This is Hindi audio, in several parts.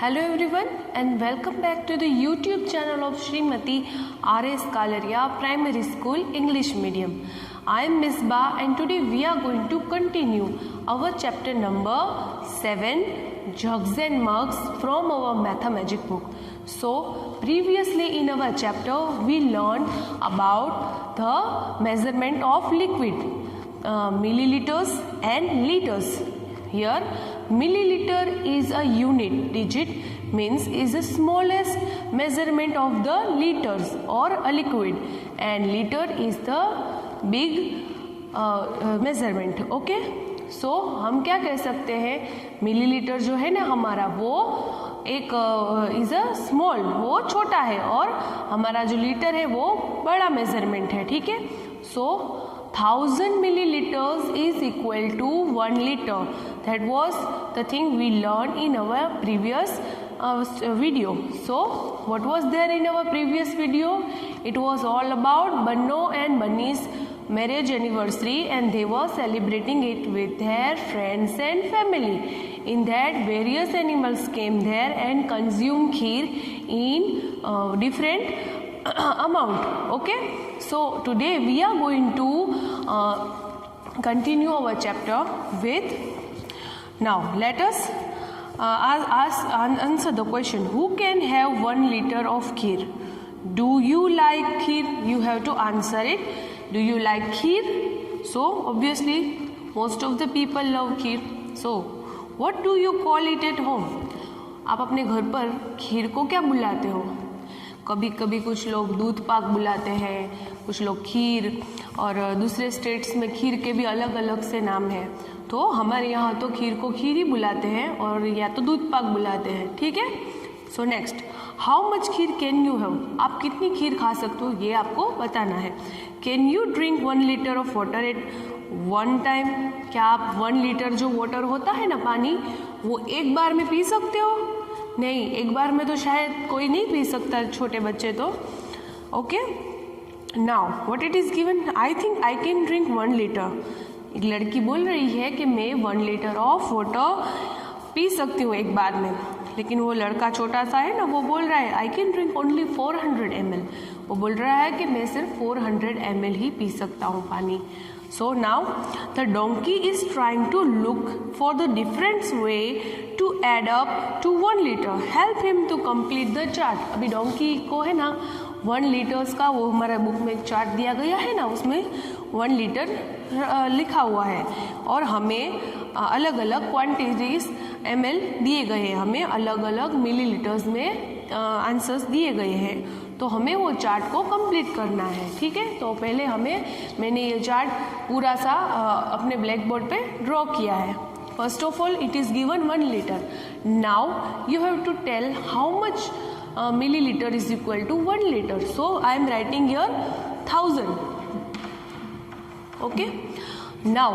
Hello everyone and welcome back to the YouTube channel of Srimati R.S. Kalaria Primary School English Medium. I am Miss Ba and today we are going to continue our chapter number 7 Jugs and Mugs from our Mathemagic book. So previously in our chapter we learned about the measurement of liquid, milliliters and liters. Here milliliter is a unit digit, means is the smallest measurement of the liters or a liquid, and liter is the big measurement. Okay so हम क्या कह सकते हैं, मिलीलीटर जो है ना हमारा वो एक इज अ स्मॉल, वो छोटा है, और हमारा जो लीटर है वो बड़ा मेजरमेंट है. ठीक है. सो 1000 milliliters is equal to 1 liter. That was the thing we learned in our previous video. So what was there in our previous video? It was all about Banno and Bunny's marriage anniversary, and they were celebrating it with their friends and family. In that various animals came there and consumed kheer in different amount. Okay, so today we are going to continue our chapter with, now let us answer the question, who can have 1 liter of kheer? Do you like kheer? You have to answer it. Do you like kheer? So obviously most of the people love kheer. So what do you call it at home? आप अपने घर पर खीर को क्या बुलाते हो? कभी कभी कुछ लोग दूध पाक बुलाते हैं, कुछ लोग खीर, और दूसरे स्टेट्स में खीर के भी अलग अलग से नाम है. तो हमारे यहाँ तो खीर को खीर ही बुलाते हैं, और या तो दूध पाक बुलाते हैं. ठीक है. So next, how much kheer can you have? आप कितनी खीर खा सकते हो ये आपको बताना है. Can you drink 1 liter of water at one time? क्या आप 1 liter जो वाटर होता है ना, पानी, वो एक बार में पी सकते हो? नहीं, एक बार में तो शायद कोई नहीं पी सकता, छोटे बच्चे तो. Okay. Now what it is given, I think I can drink 1 liter. एक लड़की बोल रही है कि मैं 1 liter ऑफ वाटर पी सकती हूँ एक बार में, लेकिन वो लड़का छोटा सा है ना, वो बोल रहा है I can drink only 400 ml. वो बोल रहा है कि मैं सिर्फ 400 ml ही पी सकता हूँ पानी. So now the donkey is trying to look for the different way to add up to 1 liter. Help him to complete the chart. अभी डोंकी को है ना 1 liters का, वो हमारा बुक में एक चार्ट दिया गया है ना, उसमें 1 liter लिखा हुआ है, और हमें अलग अलग क्वांटिटीज ml दिए गए हैं, हमें अलग अलग मिलीलीटर्स में आंसर्स दिए गए हैं. तो हमें वो चार्ट को कंप्लीट करना है. ठीक है. तो पहले मैंने ये चार्ट पूरा सा अपने ब्लैक बोर्ड पे ड्रॉ किया है. First of all it is given 1 liter. Now you have to tell how much milliliter is equal to 1 liter. So I am writing here 1000. Okay. Now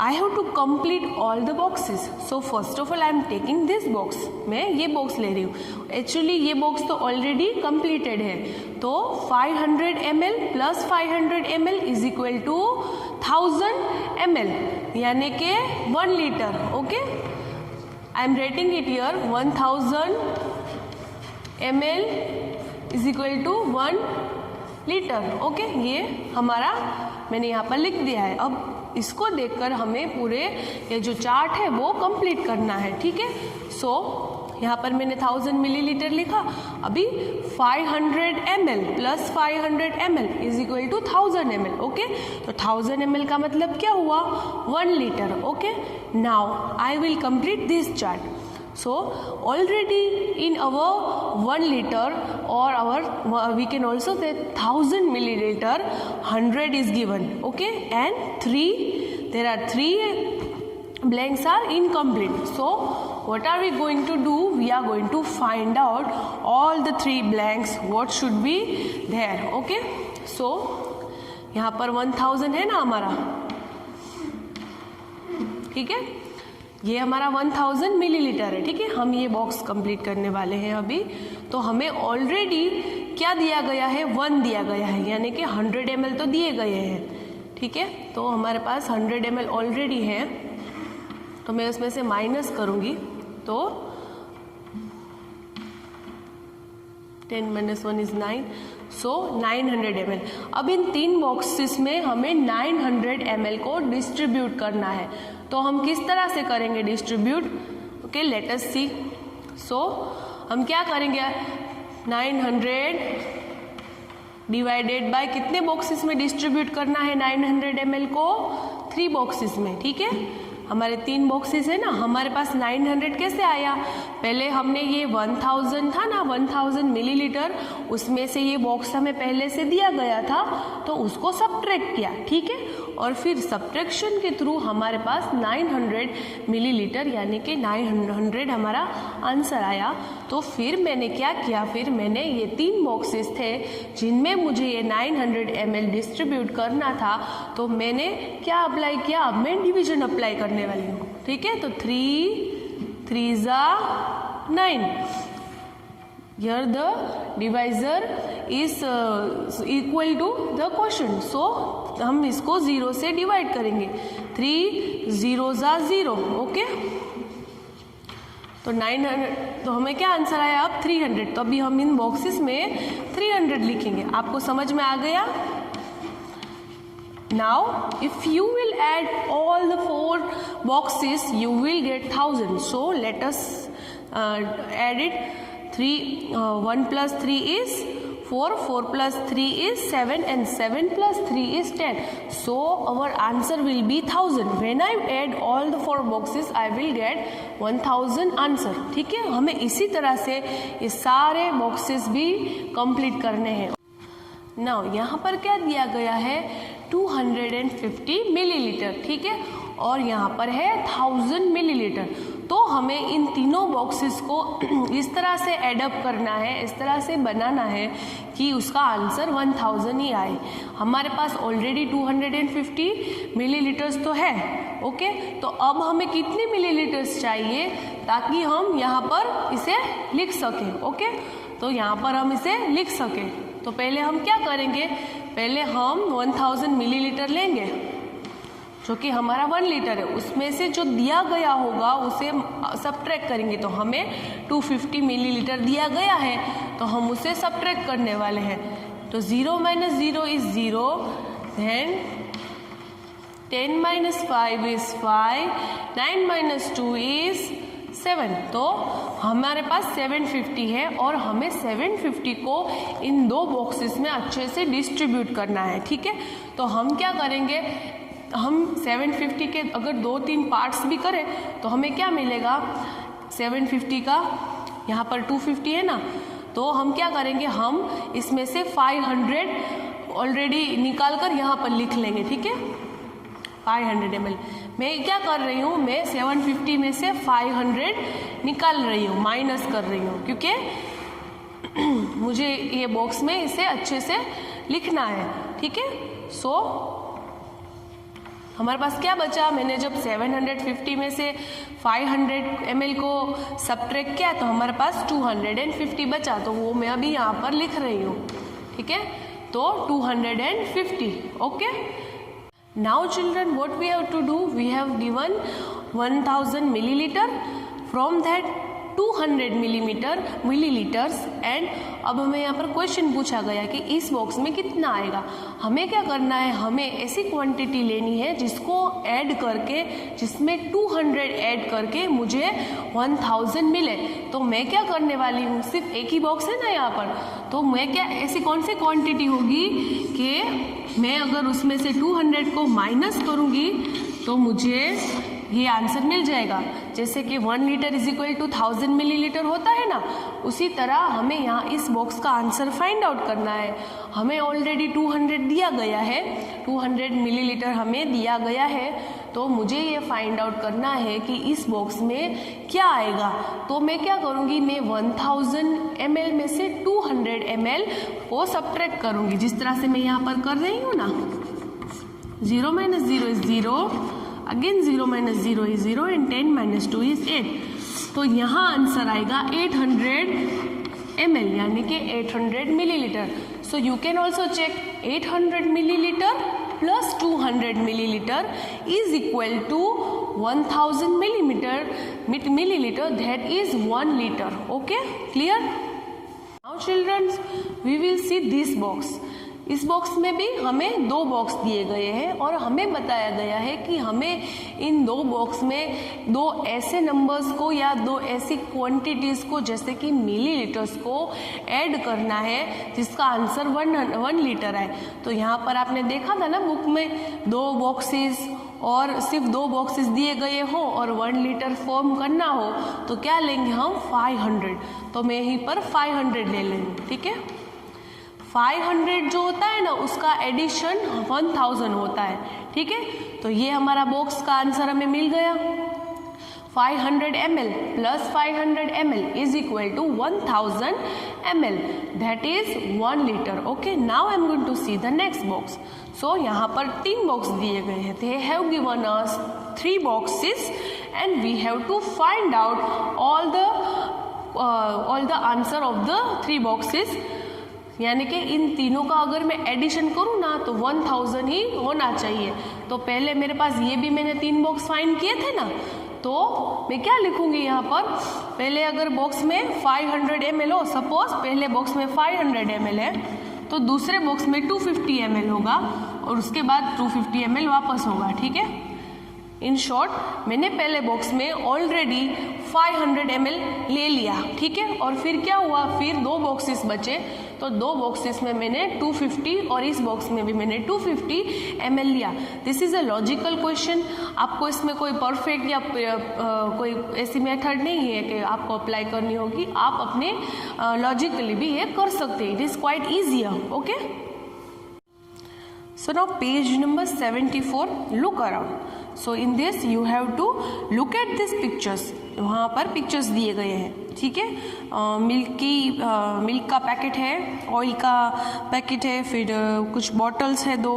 I have to complete all the boxes. So first of all I am taking this box. मैं ये बॉक्स ले रही हूँ. एक्चुअली ये बॉक्स तो ऑलरेडी कंप्लीटेड है. तो 500 ml plus 500 ml is equal to 1000 ml, यानी कि 1 liter. Okay. I am writing it here 1000 ml is equal to 1 liter. Okay. ये हमारा मैंने यहाँ पर लिख दिया है. अब इसको देखकर हमें पूरे ये जो चार्ट है वो कंप्लीट करना है. ठीक है. सो यहाँ पर मैंने 1000 milliliter लिखा. अभी 500 ml plus 500 ml is equal to 1000 ml. Okay. तो 1000 ml का मतलब क्या हुआ, 1 liter. Okay. Now I will complete this chart. So already in our 1 liter, or our we can also say 1000 milliliter, 100 is given. Okay, and there are 3 blanks are incomplete. So what are we going to do? We are going to find out all the 3 blanks, what should be there. Okay, so यहाँ पर 1000 है ना हमारा. ठीक है. ये हमारा 1000 मिलीलीटर है. ठीक है. हम ये बॉक्स कंप्लीट करने वाले हैं अभी. तो हमें ऑलरेडी क्या दिया गया है, 1 दिया गया है, यानी कि 100 ml तो दिए गए हैं. ठीक है. तो हमारे पास 100 ml ऑलरेडी है, तो मैं उसमें से माइनस करूँगी. तो 10 - 1 is 9, so 900 ml। अब इन 3 बॉक्सेस में हमें 900 ml को डिस्ट्रीब्यूट करना है, तो हम किस तरह से करेंगे डिस्ट्रीब्यूट? ओके, लेट अस सी। सो हम क्या करेंगे, 900 डिवाइडेड बाय कितने बॉक्सेस में डिस्ट्रीब्यूट करना है 900 ml को? 3 बॉक्सेस में, ठीक है। हमारे 3 बॉक्सेस है ना, हमारे पास 900 कैसे आया? पहले हमने ये 1000 था ना, 1000 मिलीलीटर, उसमें से ये बॉक्स हमें पहले से दिया गया था, तो उसको सब्ट्रैक्ट किया, ठीक है। और फिर सब्ट्रैक्शन के थ्रू हमारे पास 900 मिलीलीटर यानी कि 900 हमारा आंसर आया। तो फिर मैंने क्या किया, फिर मैंने ये 3 बॉक्सेस थे जिनमें मुझे ये 900 ml डिस्ट्रीब्यूट करना था, तो मैंने क्या अप्लाई किया? अब मैं डिवीजन अप्लाई करने वाली हूँ, ठीक है। तो 3 3 = 9। Here the divisor is equal to the quotient, so हम इसको 0 से डिवाइड करेंगे। 3 0 = 0, ओके। तो 900, तो हमें क्या आंसर आया अब? 300। तो अभी हम इन बॉक्सेस में 300 लिखेंगे। आपको समझ में आ गया? Now, if you will add all the 4 boxes, you will get 1000. So let us add it. 1 + 3 is 4, 4 + 3 is 7, and 7 + 3 is 10. So our answer will be 1000. When I add all the 4 boxes, I will get 1000 answer. ठीक है, हमें इसी तरह से ये सारे बॉक्सेस भी कंप्लीट करने हैं। नाउ यहाँ पर क्या दिया गया है? 250 मिलीलीटर, ठीक है, और यहाँ पर है 1000 मिलीलीटर। तो हमें इन तीनों बॉक्सेस को इस तरह से एडअप करना है, इस तरह से बनाना है कि उसका आंसर 1000 ही आए। हमारे पास ऑलरेडी 250 मिलीलीटर्स तो है, ओके। तो अब हमें कितने मिलीलीटर्स चाहिए ताकि हम यहाँ पर इसे लिख सकें, ओके। तो यहाँ पर हम इसे लिख सकें, तो पहले हम क्या करेंगे? पहले हम 1000 मिलीलीटर लेंगे जो कि हमारा 1 लीटर है, उसमें से जो दिया गया होगा उसे सब्ट्रैक्ट करेंगे। तो हमें 250 मिलीलीटर दिया गया है, तो हम उसे सब्ट्रैक्ट करने वाले हैं। तो 0 - 0 is 0, then 10 - 5 is 5, 9 - 2 is 7। तो हमारे पास 750 है और हमें 750 को इन 2 बॉक्सेस में अच्छे से डिस्ट्रीब्यूट करना है, ठीक है। तो हम क्या करेंगे, हम 750 के अगर 2-3 पार्ट्स भी करें तो हमें क्या मिलेगा? 750 का यहाँ पर 250 है ना, तो हम क्या करेंगे, हम इसमें से 500 ऑलरेडी निकाल कर यहाँ पर लिख लेंगे, ठीक है। 500 ml मैं क्या कर रही हूँ, मैं 750 में से 500 निकाल रही हूँ, माइनस कर रही हूँ, क्योंकि मुझे ये बॉक्स में इसे अच्छे से लिखना है, ठीक है। सो हमारे पास क्या बचा? मैंने जब 750 में से 500 ml को सब्ट्रैक्ट किया तो हमारे पास 250 बचा, तो वो मैं अभी यहाँ पर लिख रही हूँ, ठीक है। तो 250, okay. Now children, what we have to do? We have given 1000 milliliter. From that 200 millilitres and अब हमें यहाँ पर क्वेश्चन पूछा गया कि इस बॉक्स में कितना आएगा। हमें क्या करना है, हमें ऐसी क्वांटिटी लेनी है जिसको ऐड करके, जिसमें 200 ऐड करके मुझे 1000 मिले। तो मैं क्या करने वाली हूँ, सिर्फ एक ही बॉक्स है ना यहाँ पर, तो मैं क्या, ऐसी कौन सी क्वांटिटी होगी कि मैं अगर उसमें से 200 को माइनस करूँगी तो मुझे ये आंसर मिल जाएगा। जैसे कि 1 litre is equal to 1000 millilitre होता है ना, उसी तरह हमें यहाँ इस बॉक्स का आंसर फाइंड आउट करना है। हमें ऑलरेडी 200 दिया गया है, 200 मिलीलीटर हमें दिया गया है, तो मुझे ये फाइंड आउट करना है कि इस बॉक्स में क्या आएगा। तो मैं क्या करूँगी, मैं 1000 ml में से 200 ml को सब्ट्रैक्ट करूँगी, जिस तरह से मैं यहाँ पर कर रही हूँ ना। 0 - 0 is 0, again 0 - 0 is 0 and 10 - 2 is 8। तो यहाँ आंसर आएगा 800 ml यानी कि 800 millilitre. So you can also check 800 millilitre plus 200 millilitre is equal to 1000 millilitre, that is 1 litre. Okay, clear? Now children we will see this box. इस बॉक्स में भी हमें 2 बॉक्स दिए गए हैं और हमें बताया गया है कि हमें इन 2 बॉक्स में 2 ऐसे नंबर्स को या 2 ऐसी क्वांटिटीज को जैसे कि मिलीलीटर्स को ऐड करना है जिसका आंसर 1 लीटर है। तो यहाँ पर आपने देखा था ना बुक में 2 बॉक्सेस और सिर्फ 2 बॉक्सेस दिए गए हो और 1 लीटर फॉर्म करना हो तो क्या लेंगे हम 500। तो मैं यहीं पर 500 ले लेंगे। ठीक है, 500 जो होता है ना उसका एडिशन 1000 होता है। ठीक है, तो ये हमारा बॉक्स का आंसर हमें मिल गया। 500 ml plus 500 ml is equal to 1000 ml, that is 1 liter. Okay, now I am going to see the next box. So यहाँ पर 3 बॉक्स दिए गए हैं। They have given us 3 boxes and we have to find out all the answer of the 3 boxes. यानी कि इन तीनों का अगर मैं एडिशन करूँ ना तो 1000 ही होना चाहिए। तो पहले मेरे पास ये भी मैंने 3 बॉक्स फाइंड किए थे ना, तो मैं क्या लिखूंगी यहाँ पर, पहले अगर बॉक्स में 500 ml हो, सपोज पहले बॉक्स में 500 ml है तो दूसरे बॉक्स में 250 ml होगा और उसके बाद 250 ml वापस होगा। ठीक है, इन शॉर्ट मैंने पहले बॉक्स में ऑलरेडी 500 ml ले लिया। ठीक है, और फिर क्या हुआ, फिर 2 बॉक्सेस बचे तो 2 बॉक्सेस में मैंने 250 और इस बॉक्स में भी मैंने 250 ml लिया। This is a logical question. आपको इसमें कोई परफेक्ट या कोई ऐसी मेथड नहीं है कि आपको अप्लाई करनी होगी, आप अपने लॉजिकली भी ये कर सकते हैं। It is quite easier. Okay, so now page number 74, look around. So in this you have to look at these pictures. वहाँ पर पिक्चर्स दिए गए हैं। ठीक है, मिल्क का पैकेट है, ऑयल का पैकेट है, फिर कुछ बॉटल्स है, 2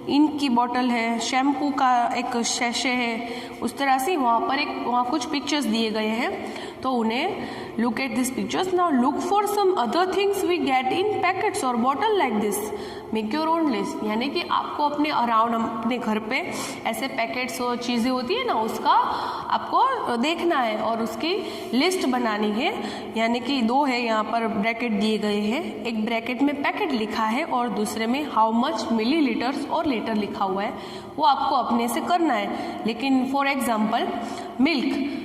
इंक की बॉटल है, शैम्पू का एक शैशे है, उस तरह से वहाँ कुछ पिक्चर्स दिए गए हैं। तो उन्हें look at this pictures. Now look for some other things we get in packets और bottle like this. Make your own list, यानी कि आपको अपने अराउंड अपने घर पे ऐसे पैकेट्स और चीज़ें होती है ना उसका आपको देखना है और उसकी लिस्ट बनानी है। यानी कि 2 है यहाँ पर ब्रैकेट दिए गए हैं, एक ब्रैकेट में पैकेट लिखा है और दूसरे में हाउ मच मिलीलीटर्स और लीटर लिखा हुआ है, वो आपको अपने से करना है। लेकिन फॉर एग्जाम्पल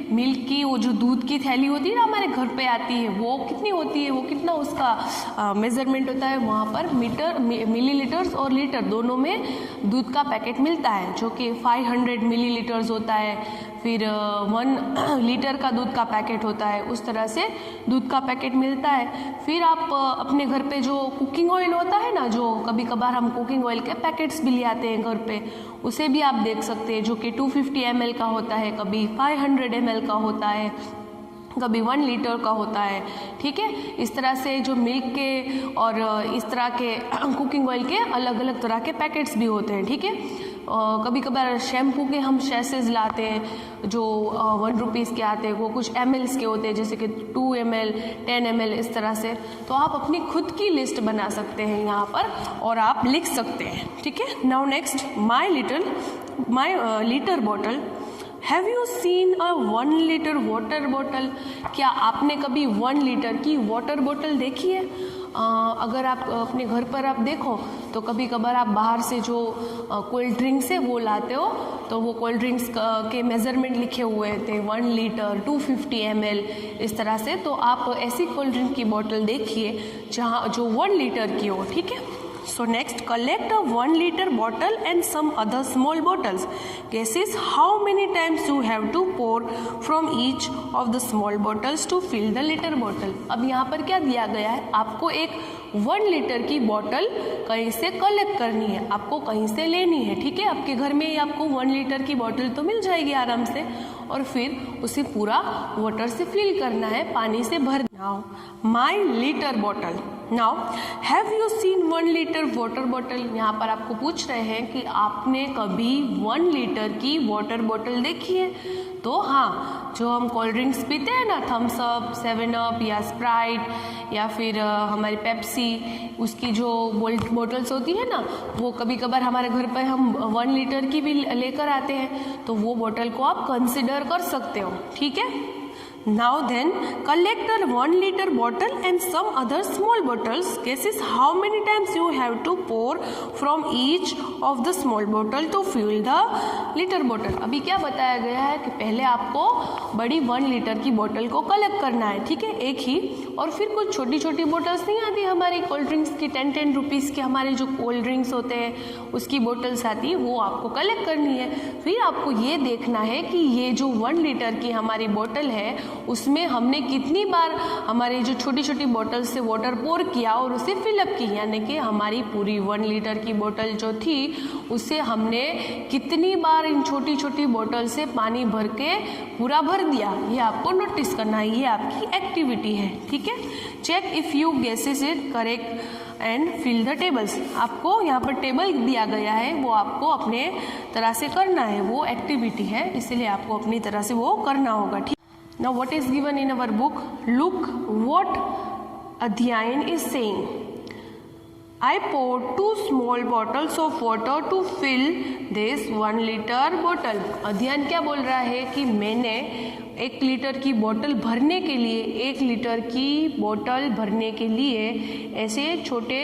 मिल्क की वो जो दूध की थैली होती है ना हमारे घर पे आती है, वो कितनी होती है, वो कितना उसका मेजरमेंट होता है, वहाँ पर मिलीलीटर्स और लीटर दोनों में दूध का पैकेट मिलता है जो कि 500 मिलीलीटर्स होता है, फिर 1 लीटर का दूध का पैकेट होता है, उस तरह से दूध का पैकेट मिलता है। फिर आप अपने घर पे जो कुकिंग ऑयल होता है ना, जो कभी कभार हम कुकिंग ऑयल के पैकेट्स भी ले आते हैं घर पे, उसे भी आप देख सकते हैं जो कि 250 ml का होता है, कभी 500 ml का होता है, कभी 1 लीटर का होता है। ठीक है, इस तरह से जो मिल्क के और इस तरह के कुकिंग ऑयल के अलग अलग तरह के पैकेट्स भी होते हैं। ठीक है, कभी कभार शैम्पू के हम शैसेज लाते हैं जो 1 रुपीज़ के आते हैं, वो कुछ mls के होते हैं जैसे कि 2 ml 10 ml इस तरह से। तो आप अपनी खुद की लिस्ट बना सकते हैं यहाँ पर और आप लिख सकते हैं। ठीक है, now next my litre bottle. Have you seen a 1 litre water bottle? क्या आपने कभी 1 लीटर की वाटर बॉटल देखी है? अगर आप अपने घर पर आप देखो तो कभी कभार आप बाहर से जो कोल्ड ड्रिंक्स है वो लाते हो तो वो कोल्ड ड्रिंक्स के मेज़रमेंट लिखे हुए थे 1 लीटर 250 ml इस तरह से। तो आप ऐसी कोल्ड ड्रिंक की बोतल देखिए जहाँ जो 1 लीटर की हो। ठीक है, so next collect a 1 liter bottle and some other small bottles. Guess is how many times you have to pour from each of the small bottles to fill the liter bottle. अब यहाँ पर क्या दिया गया है, आपको एक 1 लीटर की बॉटल कहीं से कलेक्ट करनी है, आपको कहीं से लेनी है। ठीक है, आपके घर में ही आपको 1 लीटर की बॉटल तो मिल जाएगी आराम से और फिर उसे पूरा वाटर से फिल करना है, पानी से भर। Now my litre bottle. Now have you seen 1 litre water bottle? यहाँ पर आपको पूछ रहे हैं कि आपने कभी 1 लीटर की वाटर बॉटल देखी है? तो हाँ, जो हम कोल्ड ड्रिंक्स पीते हैं ना, थम्स अप, 7 अप या स्प्राइट या फिर हमारी पेप्सी, उसकी जो बोटल्स होती है ना, वो कभी कभार हमारे घर पर हम 1 लीटर की भी लेकर आते हैं, तो वो बोतल को आप कंसिडर कर सकते हो। ठीक है, Now then, collect a 1 liter bottle and some other small bottles. Guesses how many times you have to pour from each of the small bottle to fill the liter bottle. अभी क्या बताया गया है कि पहले आपको बड़ी 1 लीटर की बोतल को कलेक्ट करना है, ठीक है, एक ही, और फिर कुछ छोटी छोटी बोटल्स नहीं आती हमारी कोल्ड ड्रिंक्स की, 10 रुपीज़ के हमारे जो कोल्ड ड्रिंक्स होते हैं उसकी बोटल्स आती है, वो आपको कलेक्ट करनी है। फिर आपको ये देखना है कि ये जो 1 लीटर की हमारी बोतल है उसमें हमने कितनी बार हमारी जो छोटी छोटी बोतल से वाटर पोर किया और उसे फिलअप की, यानी कि हमारी पूरी 1 लीटर की बोतल जो थी उसे हमने कितनी बार इन छोटी छोटी बोतल से पानी भर के पूरा भर दिया, ये आपको नोटिस करना है, ये आपकी एक्टिविटी है, ठीक है। Check if you guesses it correct and fill the tables. आपको यहाँ पर टेबल दिया गया है, वो आपको अपने तरह से करना है, वो एक्टिविटी है, इसलिए आपको अपनी तरह से वो करना होगा, ठीक। Now what is given in our book? Look what Adhyayan is saying. I poured 2 small bottles of water to fill this 1 liter bottle. अध्ययन क्या बोल रहा है कि मैंने 1 लीटर की बोतल भरने के लिए 1 लीटर की बोतल भरने के लिए ऐसे छोटे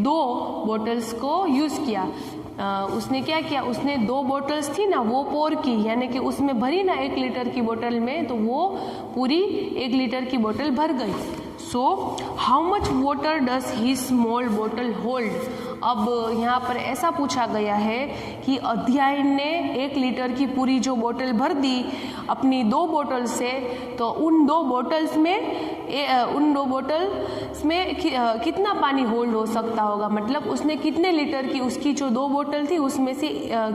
2 बोतल्स को यूज़ किया। उसने क्या किया, उसने 2 बोतल्स थी ना वो पोर की, यानी कि उसमें भरी ना 1 लीटर की बोतल में, तो वो पूरी 1 लीटर की बोतल भर गई। So how much water does he small बोतल होल्ड। अब यहाँ पर ऐसा पूछा गया है कि अध्यायन ने 1 लीटर की पूरी जो बोतल भर दी अपनी 2 बोतल से, तो उन 2 बोतल्स में कितना पानी होल्ड हो सकता होगा, मतलब उसने कितने लीटर की, उसकी जो 2 बोतल थी उसमें से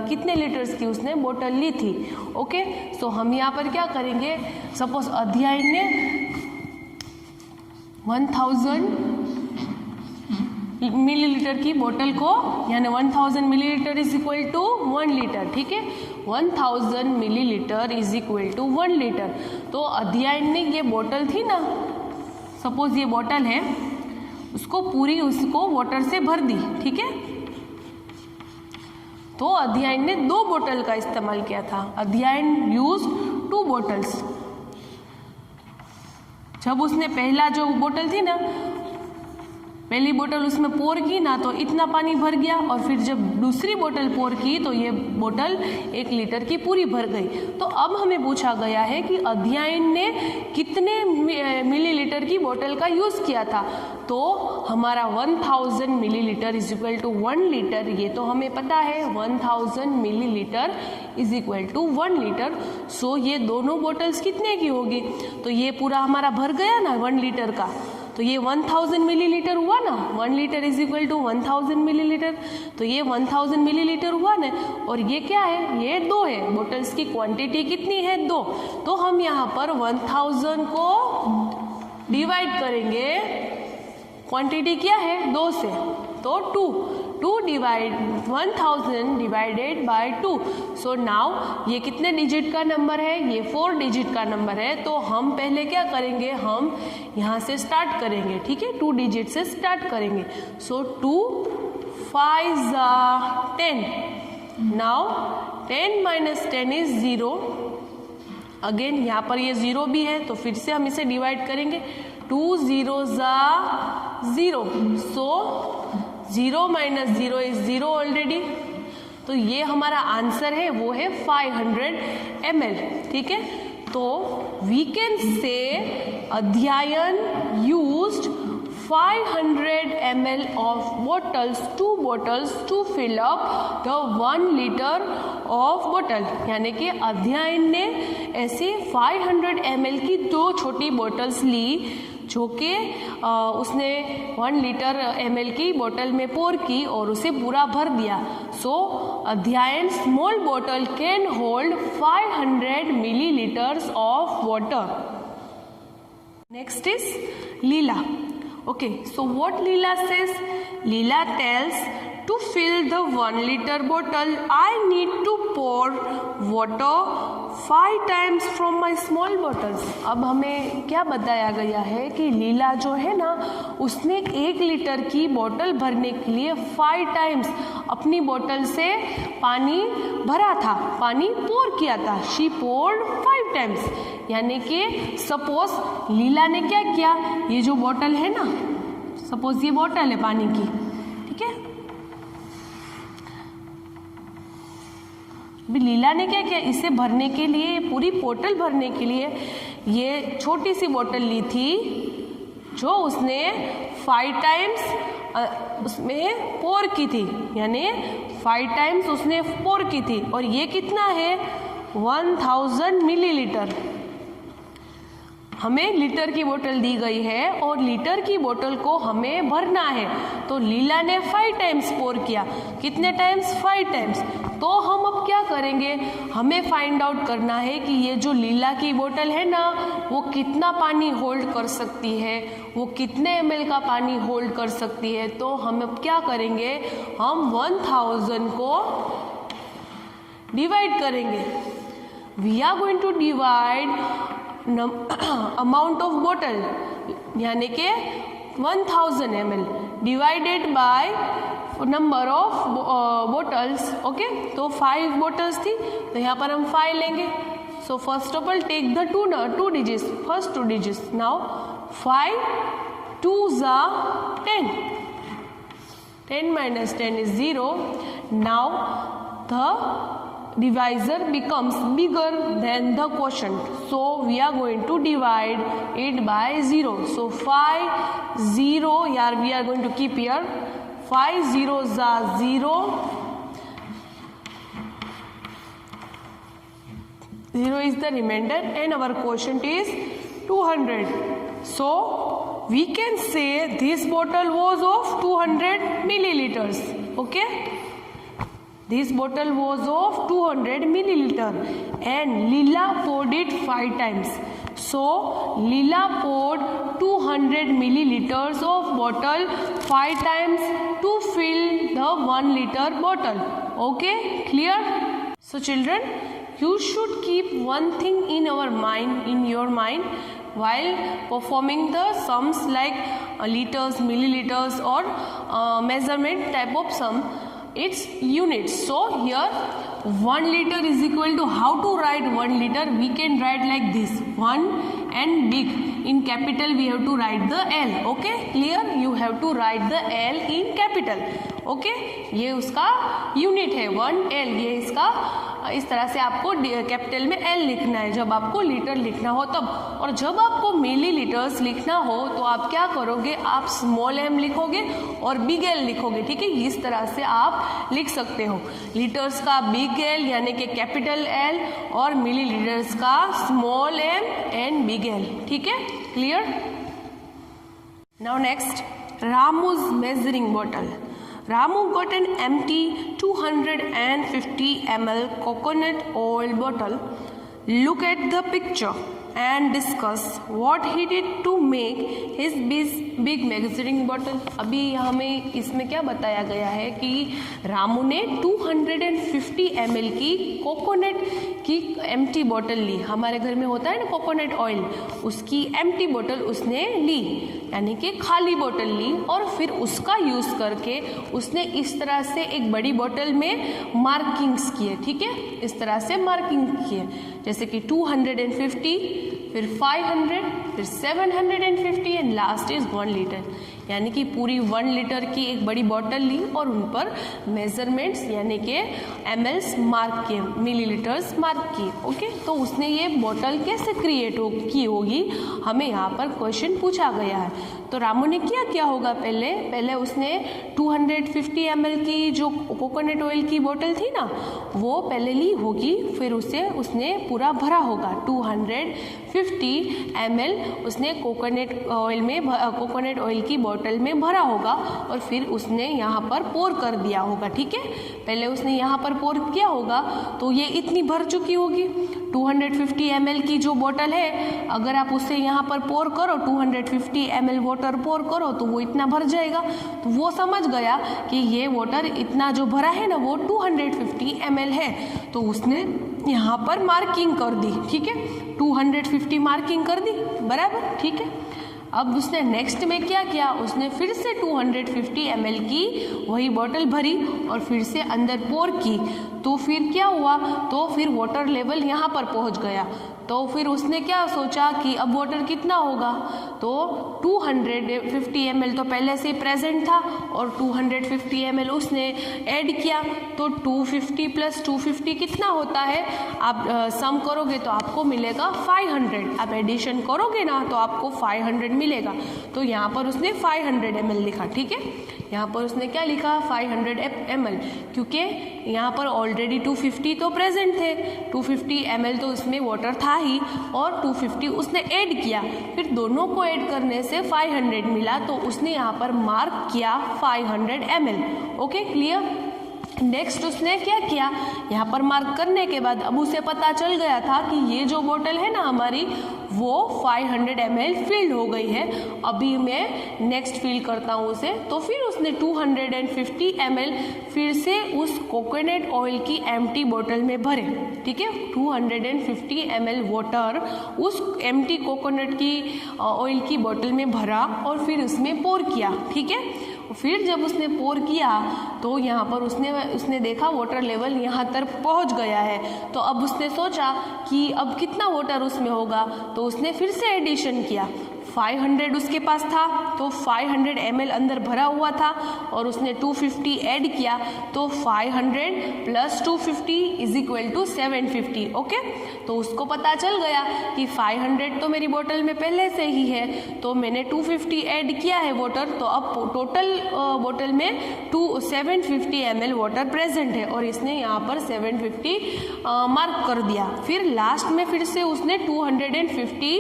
कितने लीटर्स की उसने बोतल ली थी। ओके, सो हम यहाँ पर क्या करेंगे, सपोज अध्यायन ने 1000 मिलीलीटर की बोतल को, यानी 1000 millilitre is equal to 1 litre, ठीक है, 1000 millilitre is equal to 1 litre. तो अध्यायन ने ये बोतल थी ना, सपोज ये बोतल है, उसको पूरी उसको वाटर से भर दी, ठीक है। तो अध्यायन ने 2 बोतल का इस्तेमाल किया था। अध्यायन यूज 2 बोटल्स। जब उसने पहला जो बोतल थी ना, पहली बोतल उसमें पोर की ना, तो इतना पानी भर गया, और फिर जब दूसरी बोतल पोर की तो ये बोतल 1 लीटर की पूरी भर गई। तो अब हमें पूछा गया है कि अध्यायन ने कितने मिलीलीटर की बोतल का यूज़ किया था। तो हमारा 1000 millilitre is equal to 1 litre, ये तो हमें पता है, 1000 millilitre is equal to 1 litre. So ये दोनों बोतल्स कितने की होगी, तो ये पूरा हमारा भर गया ना 1 लीटर का, तो ये 1000 मिलीलीटर हुआ ना, 1 litre is equal to 1000 millilitre, तो ये 1000 मिलीलीटर हुआ ना, और ये क्या है, ये 2 है, बोटल्स की क्वांटिटी कितनी है, 2। तो हम यहाँ पर 1000 को डिवाइड करेंगे, क्वांटिटी क्या है 2 से, तो 2 divide 1000 divided by 2। So now ये कितने डिजिट का नंबर है, ये 4 डिजिट का नंबर है। तो हम पहले क्या करेंगे, हम यहाँ से स्टार्ट करेंगे, ठीक है, 2 डिजिट से स्टार्ट करेंगे। सो 2 5 10, नाउ 10 माइनस 10 इज 0। अगेन यहाँ पर ये 0 भी है, तो फिर से हम इसे डिवाइड करेंगे, 2 0 0, सो 0 माइनस 0 इज 0 ऑलरेडी। तो ये हमारा आंसर है, वो है 500 ml, ठीक है। तो वी कैन से अध्यायन used 500 ml of bottles, 2 bottles to fill up the 1 liter of bottle, यानी कि अध्यायन ने ऐसे 500 ml की 2 छोटी बोटल्स ली, जो कि उसने 1 लीटर ml की बोतल में पोर की और उसे पूरा भर दिया। सो अध्यायन स्मॉल बोतल can hold 500 millilitres of water. Next is Leela. Okay, so what Leela says? Leela tells, to fill the 1 liter bottle, I need to pour water 5 times from my small bottles. अब हमें क्या बताया गया है कि लीला जो है ना, उसने 1 लीटर की बोतल भरने के लिए 5 टाइम्स अपनी बोतल से पानी भरा था, पानी पोर किया था। She poured 5 5 times. यानी कि सपोज लीला ने क्या किया, ये जो बोतल है ना, सपोज ये बोतल है पानी की, ठीक है, अभी लीला ने क्या किया, इसे भरने के लिए, पूरी बोतल भरने के लिए ये छोटी सी बोतल ली थी जो उसने 5 टाइम्स उसमें पोर की थी, यानी 5 टाइम्स उसने पोर की थी। और ये कितना है, 1000 मिलीलीटर। हमें लीटर की बोतल दी गई है और लीटर की बोतल को हमें भरना है। तो लीला ने 5 टाइम्स पोर किया। कितने टाइम्स, 5 टाइम्स। तो हम अब क्या करेंगे, हमें फाइंड आउट करना है कि ये जो लीला की बोतल है ना, वो कितना पानी होल्ड कर सकती है, वो कितने ml का पानी होल्ड कर सकती है। तो हम अब क्या करेंगे, हम 1000 को डिवाइड करेंगे। We are going to divide amount of बोतल, यानी कि 1000 ml divided by number of bottles. Okay, तो 5 बोटल्स थी, तो यहाँ पर हम 5 लेंगे। So first of all take the two digits, first 2 digits. Now 5 2s are 10, 10 minus 10 is 0. Now the divisor becomes bigger than the quotient, so we are going to divide it by 0. So 5 0, here we are going to keep here 5 zeros are 0, 0 is the remainder and our quotient is 200. So we can say this bottle was of 200 milliliters. Okay, this bottle was of 200 milliliter and Leela poured it 5 times. So Leela poured 200 milliliters of bottle 5 times to fill the 1 liter bottle. Okay, clear? So children, you should keep one thing in your mind while performing the sums like liters, milliliters or measurement type of sum. It's units. So here 1 liter is equal to, how to write 1 liter? We can write like this, 1 and big in capital we have to write the L. Okay, clear? You have to write the L in capital. Okay, ये उसका यूनिट है 1L, ये इसका इस तरह से आपको कैपिटल में L लिखना है जब आपको लीटर लिखना हो तब। और जब आपको मिलीलीटर्स लिखना हो तो आप क्या करोगे, आप स्मॉल m लिखोगे और बिग L लिखोगे। ठीक है, इस तरह से आप लिख सकते हो, लीटर्स का बिग L यानी कि कैपिटल L और मिलीलीटर्स का small m and big L। ठीक है, clear? Now next, Ramu's measuring bottle. Ramu got an empty 250 ml coconut oil bottle. Look at the picture and discuss what he did to make his big measuring bottle. अभी हमें इसमें क्या बताया गया है कि रामू ने 250 ml की कोकोनट की एम्प्टी बोतल ली। हमारे घर में होता है ना कोकोनट ऑयल, उसकी एम्प्टी बोतल उसने ली, यानी कि खाली बोतल ली और फिर उसका यूज़ करके उसने इस तरह से एक बड़ी बोतल में मार्किंग्स किए। ठीक है, इस तरह से मार्किंग किए, जैसे कि 250, फिर 500, फिर 750 एंड लास्ट इज 1 लीटर, यानी कि पूरी 1 लीटर की एक बड़ी बोतल ली और उन पर मेजरमेंट्स यानी कि mls मार्क किए, मिलीलीटर्स मार्क किए। ओके, तो उसने ये बोतल कैसे क्रिएट की होगी, हमें यहाँ पर क्वेश्चन पूछा गया है। तो रामू ने क्या होगा, पहले उसने 250 ml की जो कोकोनट ऑयल की बोतल थी ना, वो पहले ली होगी, फिर उसने पूरा भरा होगा। 250 ml उसने कोकोनट ऑयल की बोतल में भरा होगा और फिर उसने यहाँ पर पोर कर दिया होगा। ठीक है, पहले उसने यहाँ पर पोर किया होगा तो ये इतनी भर चुकी होगी। 250 ml की जो बोतल है, अगर आप उसे यहाँ पर पोर करो, 250 ml वाटर पोर करो तो वो इतना भर जाएगा। तो वो समझ गया कि ये वाटर इतना जो भरा है ना वो 250 ml है, तो उसने यहाँ पर मार्किंग कर दी। ठीक है, 250 मार्किंग कर दी, बराबर। ठीक है, अब उसने नेक्स्ट में क्या किया, उसने फिर से 250 ml की वही बोतल भरी और फिर से अंदर पोर की। तो फिर क्या हुआ, तो फिर वाटर लेवल यहाँ पर पहुँच गया। तो फिर उसने क्या सोचा कि अब वाटर कितना होगा, तो 250 ml तो पहले से ही प्रेजेंट था और 250 ml उसने ऐड किया, तो 250 प्लस 250 कितना होता है, आप सम करोगे तो आपको मिलेगा 500। आप एडिशन करोगे ना तो आपको 500 मिलेगा। तो यहाँ पर उसने 500 ml लिखा, ठीक है। यहाँ पर उसने क्या लिखा, 500 ml, क्योंकि यहाँ पर ऑलरेडी 250 तो प्रेजेंट थे, 250 ml तो उसमें वाटर था ही और 250 उसने ऐड किया, फिर दोनों को ऐड करने से 500 मिला, तो उसने यहाँ पर मार्क किया 500 ml। Okay, clear. नेक्स्ट उसने क्या किया, यहाँ पर मार्क करने के बाद अब उसे पता चल गया था कि ये जो बोतल है ना हमारी वो 500 ml फिल्ड हो गई है, अभी मैं नेक्स्ट फिल करता हूँ उसे। तो फिर उसने 250 ml फिर से उस कोकोनट ऑयल की एम्प्टी बोतल में भरे, ठीक है। 250 ml वाटर उस एम्प्टी कोकोनट की ऑयल की बोतल में भरा और फिर उसमें पोर किया, ठीक है। फिर जब उसने पोर किया तो यहाँ पर उसने देखा वाटर लेवल यहाँ तक पहुँच गया है, तो अब उसने सोचा कि अब कितना वाटर उसमें होगा, तो उसने फिर से एडिशन किया। 500 उसके पास था तो 500 ml अंदर भरा हुआ था और उसने 250 ऐड किया, तो 500 plus 250 is equal to 750। Okay, तो उसको पता चल गया कि 500 तो मेरी बोतल में पहले से ही है, तो मैंने 250 ऐड किया है वाटर, तो अब टोटल बोतल में 750 ml वाटर प्रेजेंट है और इसने यहाँ पर 750 मार्क कर दिया। फिर लास्ट में फिर से उसने 250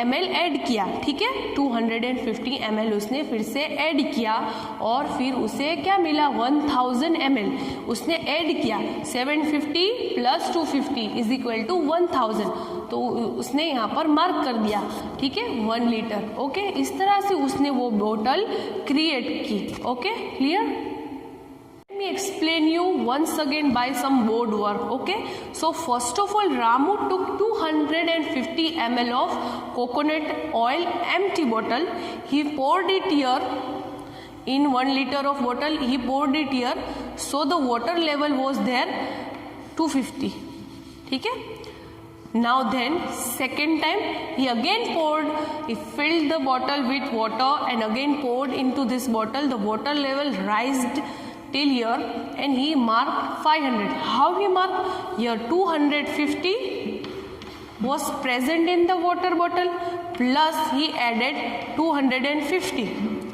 ml ऐड किया, ठीक है। 250 ml उसने फिर से ऐड किया और फिर उसे क्या मिला, 1000 ml उसने ऐड किया। 750 प्लस 250 इज इक्वल टू 1000, तो उसने यहाँ पर मार्क कर दिया, ठीक है, 1 लीटर। ओके, इस तरह से उसने वो बोतल क्रिएट की। Okay, clear. Let me explain you once again by some board work. Okay, so first of all Ramu took 250 ml of coconut oil empty bottle. He poured it here in 1 liter of bottle. He poured it here, so the water level was there 250. ठीक है। Now then second time he again poured, he filled the bottle with water and again poured into this bottle. The water level rised till here and he marked 500. How he marked? Here 250 was present in the water bottle plus he added 250.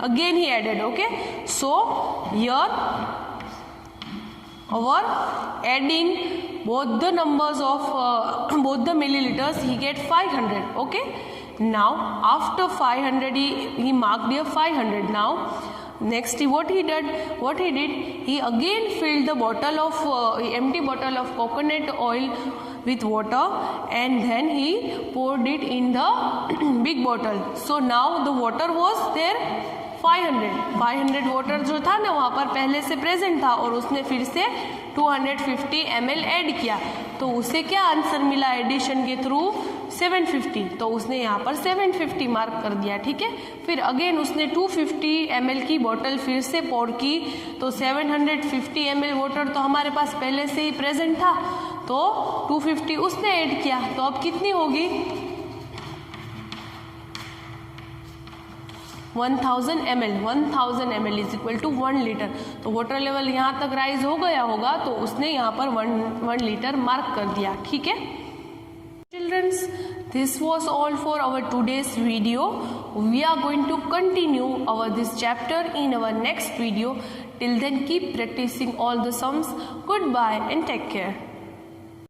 Again he added, okay. So here our adding both the numbers of both the milliliters, he get 500. Okay. Now after 500 he marked here 500. Now next what he did, he again filled the bottle of empty bottle of coconut oil with water and then he poured it in the big bottle. So now the water was there 500 water जो था ना वहाँ पर पहले से प्रेजेंट था और उसने फिर से 250 ml ऐड किया, तो उसे क्या आंसर मिला एडिशन के थ्रू, 750। तो उसने यहाँ पर 750 मार्क कर दिया, ठीक है। फिर अगेन उसने 250 ml की बोतल फिर से पोर की, तो 750 ml वाटर तो हमारे पास पहले से ही प्रेजेंट था, तो 250 उसने ऐड किया, तो अब कितनी होगी, 1000 ml is equal to 1 litre. तो वाटर लेवल यहाँ तक राइज हो गया होगा, तो उसने यहाँ पर 1 लीटर मार्क कर दिया, ठीक है। Childrens, this was all for our today's video. We are going to continue this chapter in our next video. Till then, keep practicing all the sums. Goodbye and take care.